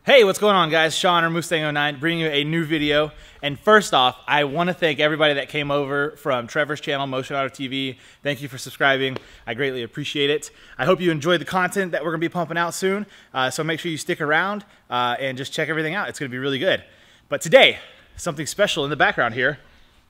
Hey, what's going on, guys? Sean or Mustang09 bringing you a new video. And first off, I want to thank everybody that came over from Trevor's channel, Motion Auto TV. Thank you for subscribing. I greatly appreciate it. I hope you enjoyed the content that we're going to be pumping out soon. So make sure you stick around and just check everything out. It's going to be really good. But today, something special in the background here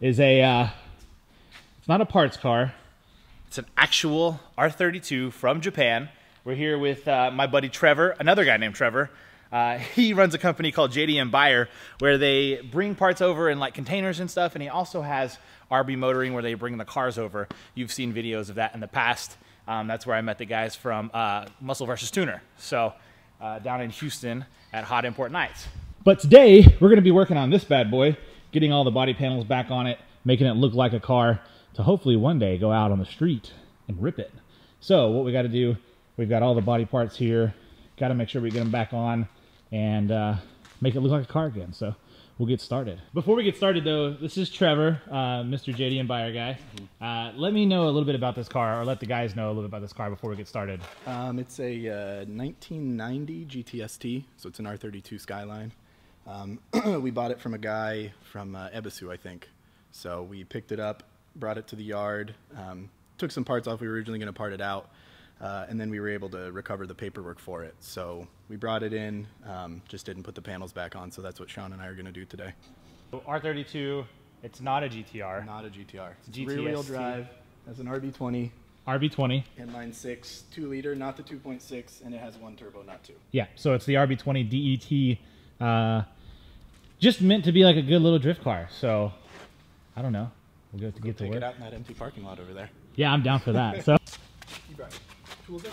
is a, it's not a parts car. It's an actual R32 from Japan. We're here with my buddy Trevor, another guy named Trevor. He runs a company called JDMBuyer where they bring parts over in like containers and stuff, and he also has RB Motoring where they bring the cars over. You've seen videos of that in the past. That's where I met the guys from Muscle vs. Tuner. So down in Houston at Hot Import Nights. But today we're going to be working on this bad boy, getting all the body panels back on it, making it look like a car to hopefully one day go out on the street and rip it. So what we got to do, we've got all the body parts here, got to make sure we get them back on and make it look like a car again. So we'll get started. Before we get started though, this is Trevor, Mr. JDMBuyer guy. Let me know a little bit about this car, or let the guys know a little bit about this car before we get started. It's a 1990 GTST, so it's an R32 Skyline. We bought it from a guy from Ebisu, I think. So we picked it up, brought it to the yard, took some parts off. We were originally going to part it out. And then we were able to recover the paperwork for it. So we brought it in, just didn't put the panels back on, so that's what Sean and I are going to do today. So R32, it's not a GTR. Not a GTR. It's a GTST. Rear-wheel drive, has an RB20. RB20. Inline 6, 2-liter, not the 2.6, and it has one turbo, not two. Yeah, so it's the RB20 DET, just meant to be like a good little drift car. So, I don't know. We'll get to work. Take it out in that empty parking lot over there. Yeah, I'm down for that. So. You brought your tools in?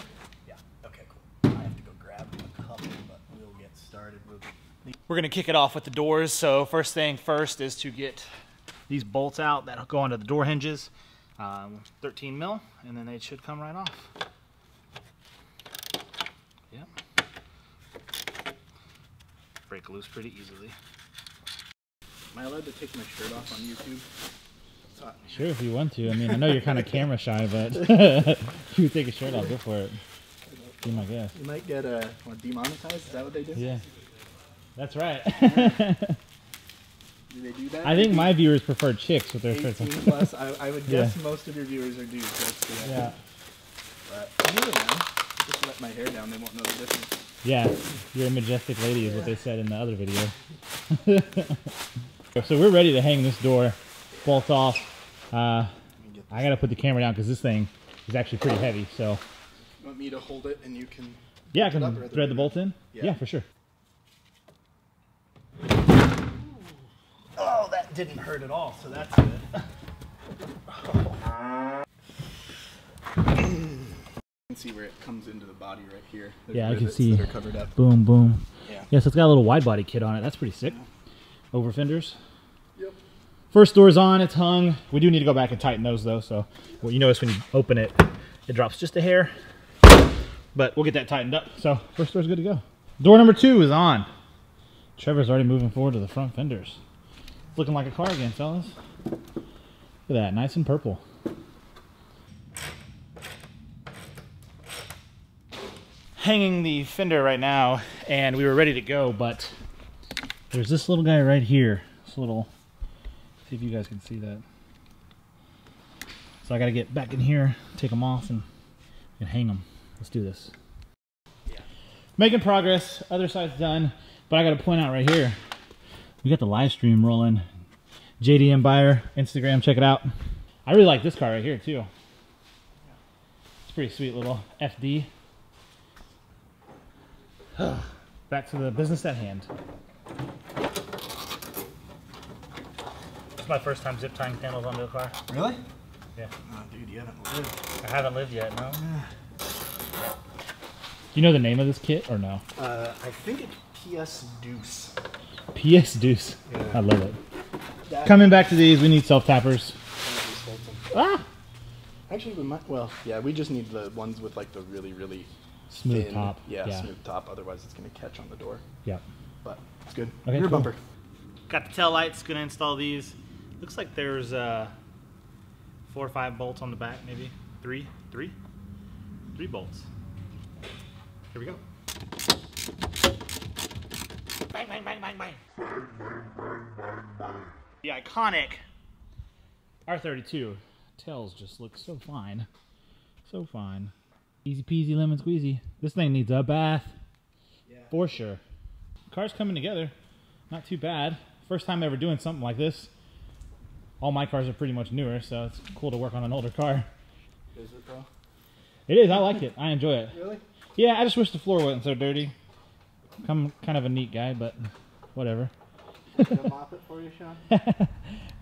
Yeah. Okay, cool. I have to go grab a couple, but we'll get started. We're going to kick it off with the doors. So first thing first is to get these bolts out that'll go onto the door hinges. 13 mil, and then they should come right off. Yep. Break loose pretty easily. Am I allowed to take my shirt off on YouTube? Sure, if you want to. I mean, I know you're kind of camera shy, but if you take a shirt off, go for it. Be my guess. You might get demonetized. Is that what they do? Yeah, that's right. Do they do that? I think my viewers prefer chicks with their shirts on. 18 plus. I would guess most of your viewers are dudes. Yeah. But you never know. Just let my hair down. They won't know the difference. Yeah, you're a majestic lady is what they said in the other video. So we're ready to hang this door. Bolt off. I gotta put the camera down because this thing is actually pretty heavy. So, you want me to hold it and you can? Yeah, I can thread the bolt in. Yeah, for sure. Oh, that didn't hurt at all. So that's good. You can see where it comes into the body right here. There's I can see. that are covered up. Boom, boom. Yeah. So it's got a little wide body kit on it. That's pretty sick. Yeah. Over fenders. Yep. First door's on, it's hung. We do need to go back and tighten those though, so what you notice when you open it, it drops just a hair, but we'll get that tightened up. So first door's good to go. Door number 2 is on. Trevor's already moving forward to the front fenders. It's looking like a car again, fellas. Look at that, nice and purple. Hanging the fender right now, and we were ready to go, but there's this little guy right here. This little, see if you guys can see that. So I got to get back in here, take them off, and hang them. Let's do this. Yeah. Making progress. Other side's done, but I got to point out right here, we got the live stream rolling. JDMBuyer, Instagram, check it out. I really like this car right here too. It's a pretty sweet little FD. Back to the business at hand. It's my first time zip tying panels onto a car. Really? Yeah. Oh, dude, you haven't lived. I haven't lived yet, no. You know the name of this kit or no? I think it's PS Deuce. PS Deuce. Yeah. I love it. Coming back to these, we need self-tappers. Ah! Actually, we might, well, yeah, we just need the ones with like the really, really smooth thin top. Yeah, smooth top. Otherwise, it's going to catch on the door. Yeah. But it's good. Okay, Rear bumper. Got the tail lights. Going to install these. Looks like there's 4 or 5 bolts on the back, maybe 3 bolts. Here we go. Bang, bang, bang, bang, bang. The iconic R32 tails just look so fine. So fine. Easy peasy lemon squeezy. This thing needs a bath. Yeah. For sure. Car's coming together. Not too bad. First time ever doing something like this. All my cars are pretty much newer, so it's cool to work on an older car. Is it though? It is. I like it. I enjoy it. Really? Yeah, I just wish the floor wasn't so dirty. I'm kind of a neat guy, but whatever. Can I mop it for you, Sean?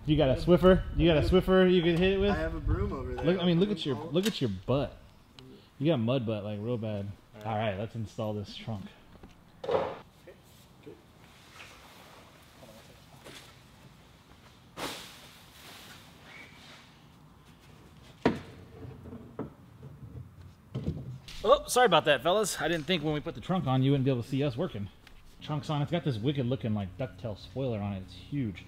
You got a Swiffer? You got a Swiffer you could hit it with? I have a broom over there. Look, I mean, look at your butt. You got mud butt, like real bad. All right, let's install this trunk. Oh, sorry about that, fellas. I didn't think when we put the trunk on, you wouldn't be able to see us working. Trunk's on. It's got this wicked looking like ducktail spoiler on it. It's huge.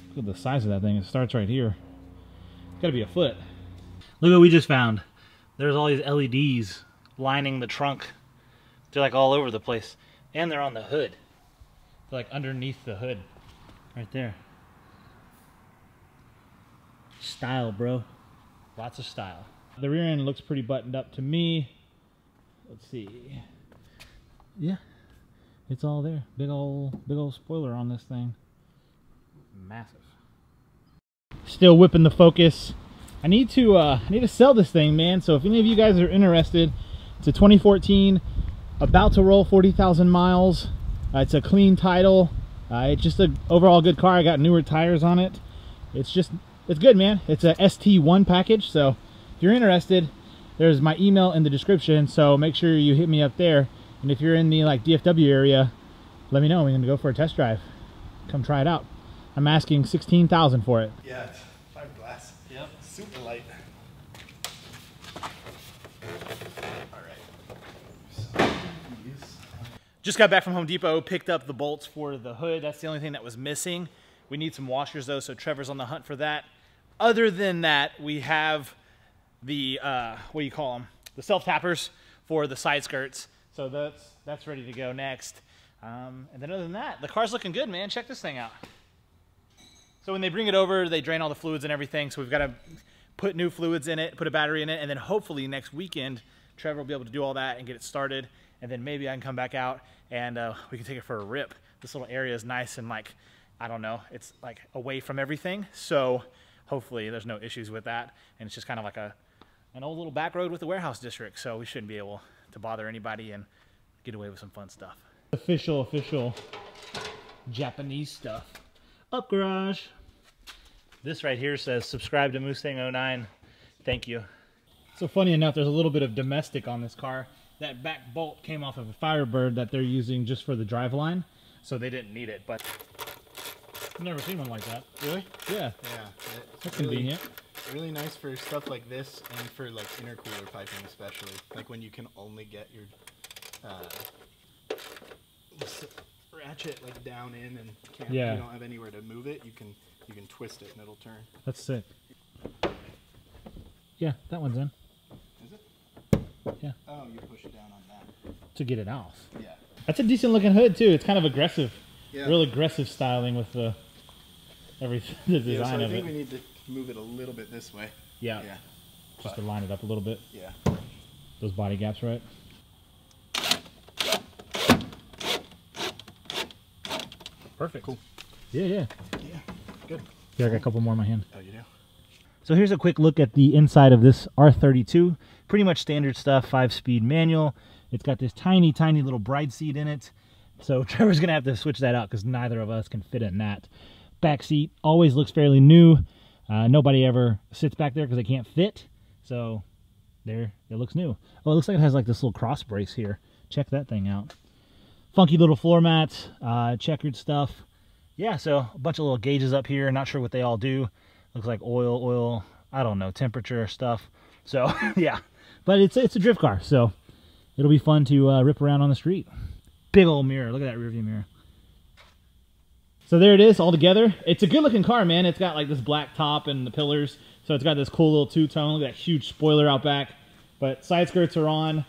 Look at the size of that thing. It starts right here. It's got to be a foot. Look what we just found. There's all these LEDs lining the trunk. They're like all over the place. And they're on the hood. They're like underneath the hood. Right there. Style, bro. Lots of style. The rear end looks pretty buttoned up to me. Let's see. Yeah. It's all there. Big old spoiler on this thing. Massive. Still whipping the Focus. I need to sell this thing, man. So if any of you guys are interested, it's a 2014, about to roll 40,000 miles. It's a clean title. It's just an overall good car. I got newer tires on it. It's good, man. It's a ST1 package. So if you're interested, there's my email in the description. So make sure you hit me up there. And if you're in the like DFW area, let me know. We're gonna go for a test drive. Come try it out. I'm asking $16,000 for it. Yeah, it's fiberglass. Yep. Super light. All right. Just got back from Home Depot, picked up the bolts for the hood. That's the only thing that was missing. We need some washers though, so Trevor's on the hunt for that. Other than that, we have the what do you call them? The self-tappers for the side skirts. So that's ready to go next. And then other than that, the car's looking good, man. Check this thing out. So when they bring it over, they drain all the fluids and everything. So we've got to put new fluids in it, put a battery in it, and then hopefully next weekend, Trevor will be able to do all that and get it started. And then maybe I can come back out and we can take it for a rip. This little area is nice and like, I don't know, it's like away from everything. So hopefully there's no issues with that. And it's just kind of like an old little back road with the warehouse district. So we shouldn't be able to bother anybody and get away with some fun stuff. Official Japanese stuff. Up garage. This right here says subscribe to Mustang 09. Thank you. So funny enough, there's a little bit of domestic on this car. That back bolt came off of a Firebird that they're using just for the driveline, so they didn't need it. But I've never seen one like that. Really? Yeah. Yeah. That's really convenient. Really nice for stuff like this and for like intercooler piping especially. Like when you can only get your ratchet like down in and you don't have anywhere to move it, you can twist it and it'll turn. That's sick. Yeah, that one's in. Is it? Yeah. Oh, you push it down on that. To get it off. Yeah. That's a decent looking hood too. It's kind of aggressive. Yeah. Real aggressive styling with the the design so of it. I think we need to move it a little bit this way. Yeah. Just to line it up a little bit. Yeah. Those body gaps, right? Perfect. Cool. Yeah. Good. Here, I got a couple more in my hand. Oh, you do? So here's a quick look at the inside of this R32. Pretty much standard stuff, 5-speed manual. It's got this tiny little bride seat in it. So Trevor's gonna have to switch that out because neither of us can fit in that. Back seat always looks fairly new. Nobody ever sits back there because they can't fit. So there, it looks new. Oh, it looks like it has like this little cross brace here. Check that thing out. Funky little floor mats, checkered stuff. Yeah, so a bunch of little gauges up here. Not sure what they all do. Looks like oil, I don't know, temperature stuff. So yeah, but it's a drift car, so it'll be fun to rip around on the street. Big old mirror. Look at that rear view mirror. So there it is all together. It's a good looking car, man. It's got like this black top and the pillars. So it's got this cool little two-tone. Look at that huge spoiler out back. But side skirts are on.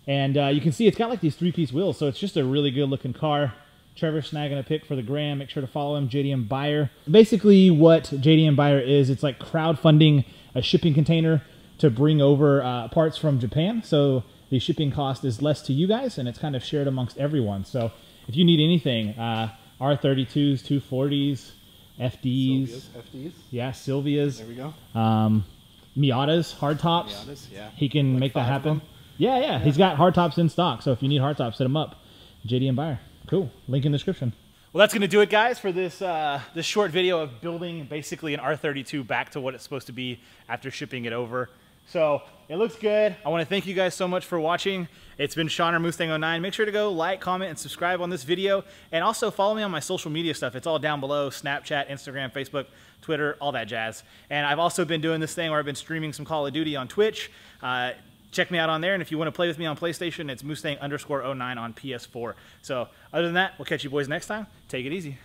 And you can see it's got like these 3-piece wheels. So it's just a really good looking car. Trevor snagging a pic for the gram. Make sure to follow him, JDMBuyer. Basically what JDMBuyer is, it's like crowdfunding a shipping container to bring over parts from Japan. So the shipping cost is less to you guys, and it's kind of shared amongst everyone. So if you need anything, R32s, 240s, FDs. FDs. Yeah, Sylvias. There we go. Miatas, hardtops. Miatas, yeah. He can like make that happen. Yeah. He's got hardtops in stock. So if you need hardtops, hit him up. JDMBuyer. Cool. Link in the description. Well, that's going to do it, guys, for this this short video of building basically an R32 back to what it's supposed to be after shipping it over. So it looks good. I want to thank you guys so much for watching. It's been Sean or Mustang09. Make sure to go like, comment, and subscribe on this video. And also follow me on my social media stuff. It's all down below: Snapchat, Instagram, Facebook, Twitter, all that jazz. And I've also been doing this thing where I've been streaming some Call of Duty on Twitch. Check me out on there. And if you want to play with me on PlayStation, it's Mustang_09 on PS4. So other than that, we'll catch you boys next time. Take it easy.